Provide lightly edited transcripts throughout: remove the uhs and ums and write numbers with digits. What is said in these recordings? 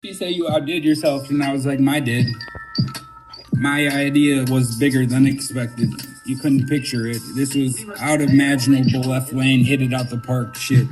You say you outdid yourself, and I was like, my did. My idea was bigger than expected. You couldn't picture it. This was out of imaginable left lane, hit it out the park shit.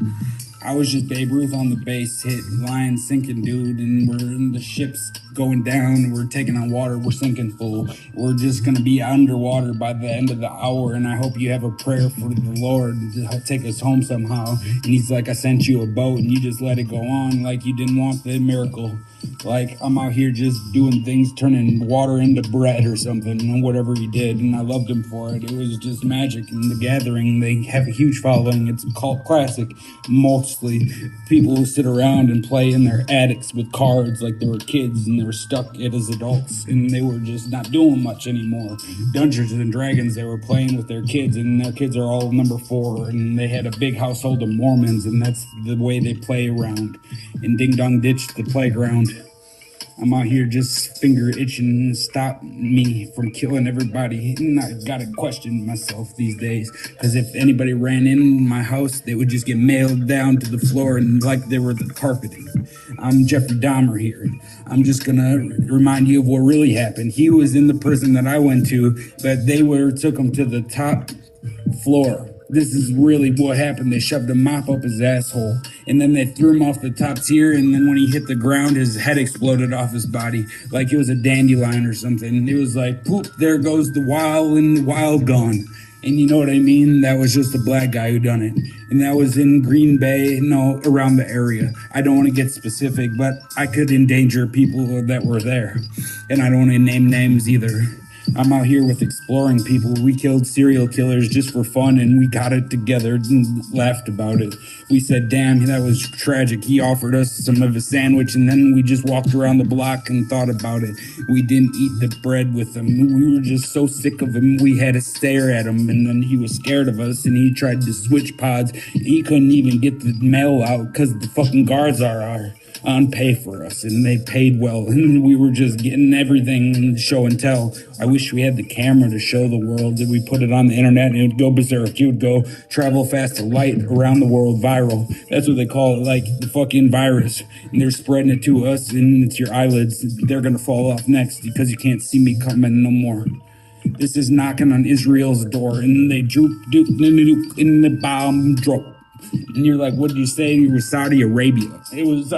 I was just Babe Ruth on the base, hit line sinking, dude, and we're in the ships going down. We're taking on water. We're sinking full. We're just gonna be underwater by the end of the hour. And I hope you have a prayer for the Lord to take us home somehow. And he's like, I sent you a boat, and you just let it go on like you didn't want the miracle. Like I'm out here just doing things, turning water into bread or something, and whatever he did, and I loved him for it. It was just magic. And The Gathering, they have a huge following. It's a cult classic. Mostly people who sit around and play in their attics with cards like they were kids, and they were stuck it as adults, and they were just not doing much anymore. Dungeons and Dragons, they were playing with their kids, and their kids are all number 4, and they had a big household of Mormons, and that's the way they play around. And Ding Dong ditched the playground. I'm out here just finger itching, stop me from killing everybody. And I gotta question myself these days, because if anybody ran in my house, they would just get mailed down to the floor and like they were the carpeting. I'm Jeffrey Dahmer here. I'm just gonna remind you of what really happened. He was in the prison that I went to, but they took him to the top floor. This is really what happened. They shoved a mop up his asshole, and then they threw him off the top tier, and then when he hit the ground, his head exploded off his body like it was a dandelion or something. It was like, poop, there goes the wild, and the wild gone. And you know what I mean? That was just a black guy who done it. And that was in Green Bay, no, around the area. I don't want to get specific, but I could endanger people that were there. And I don't want to name names either. I'm out here with exploring people. We killed serial killers just for fun, and we got it together and laughed about it. We said, damn, that was tragic. He offered us some of his sandwich, and then we just walked around the block and thought about it. We didn't eat the bread with him. We were just so sick of him, we had to stare at him, and then he was scared of us, and he tried to switch pods. He couldn't even get the mail out because the fucking guards are on pay for us, and they paid well, and we were just getting everything show and tell. I wish we had the camera to show the world, that we put it on the internet and it would go berserk. You would go travel fast to light around the world, viral. That's what they call it, like the fucking virus. And they're spreading it to us, and it's your eyelids. They're gonna fall off next because you can't see me coming no more. This is knocking on Israel's door, and they droop in the bomb drop. And you're like, what did you say? You were Saudi Arabia. It was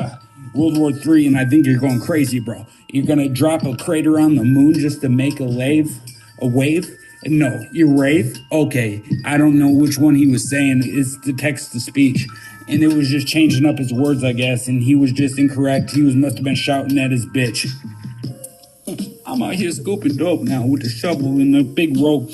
World War III, and I think you're going crazy, bro. You're gonna drop a crater on the moon just to make a wave? A wave? No, you rave? Okay, I don't know which one he was saying. It's the text to speech. And it was just changing up his words, I guess, and he was just incorrect. Must have been shouting at his bitch. I'm out here scooping dope now with a shovel and a big rope.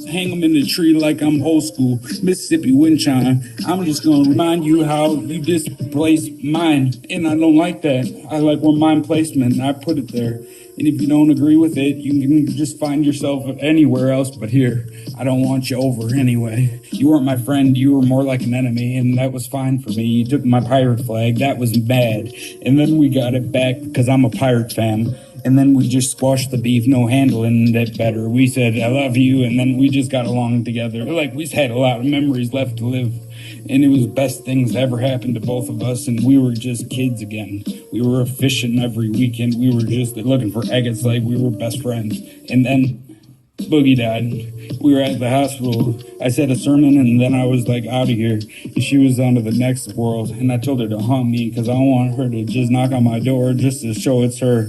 Hang them in the tree like I'm old school, Mississippi wind chime. I'm just gonna remind you how you displaced mine, and I don't like that. I like where mine placement, and I put it there. And if you don't agree with it, you can just find yourself anywhere else but here. I don't want you over anyway. You weren't my friend, you were more like an enemy, and that was fine for me. You took my pirate flag, that was bad. And then we got it back because I'm a pirate fan. And then we just squashed the beef, no handling that better. We said, I love you, and then we just got along together. Like, we had a lot of memories left to live. And it was the best things that ever happened to both of us, and we were just kids again. We were fishing every weekend. We were just looking for agates like we were best friends. And then Boogie died. We were at the hospital. I said a sermon, and then I was like out of here. And she was on to the next world, and I told her to haunt me because I want her to just knock on my door just to show it's her,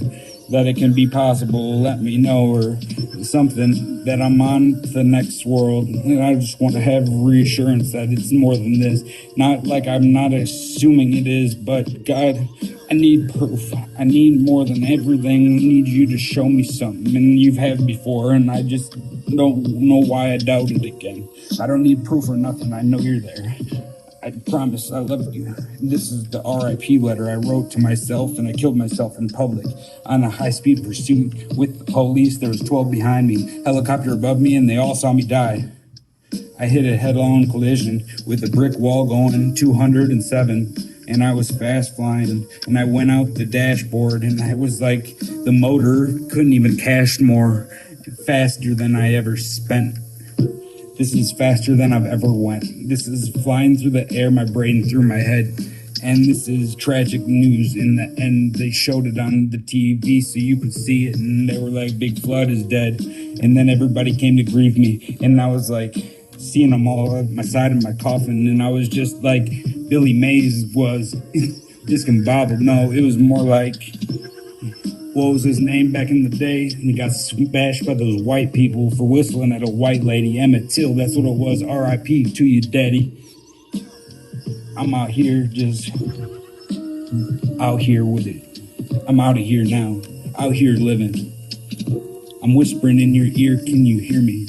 that it can be possible. Let me know, or something, that I'm on the next world. And I just want to have reassurance that it's more than this. Not like I'm not assuming it is, but God, I need proof. I need more than everything. I need you to show me something. And you've had before, and I just don't know why I doubted again. I don't need proof or nothing. I know you're there. I promise I love you. This is the RIP letter I wrote to myself, and I killed myself in public on a high-speed pursuit with the police. There was 12 behind me, helicopter above me, and they all saw me die. I hit a head-on collision with a brick wall going 207, and I was fast flying, and I went out the dashboard, and I was like, the motor couldn't even cash more faster than I ever spent. This is faster than I've ever went. This is flying through the air, my brain through my head. and this is tragic news. And they showed it on the TV so you could see it, and they were like, Big Flood is dead. And then everybody came to grieve me, and I was like, seeing them all at my side of my coffin, and I was just like, Billy Mays was discombobbled. No, it was more like, what was his name back in the day? And he got smashed by those white people for whistling at a white lady. Emmett Till, that's what it was. R.I.P. to you, daddy. I'm out here just out here with it. I'm out of here now. Out here living. I'm whispering in your ear, can you hear me?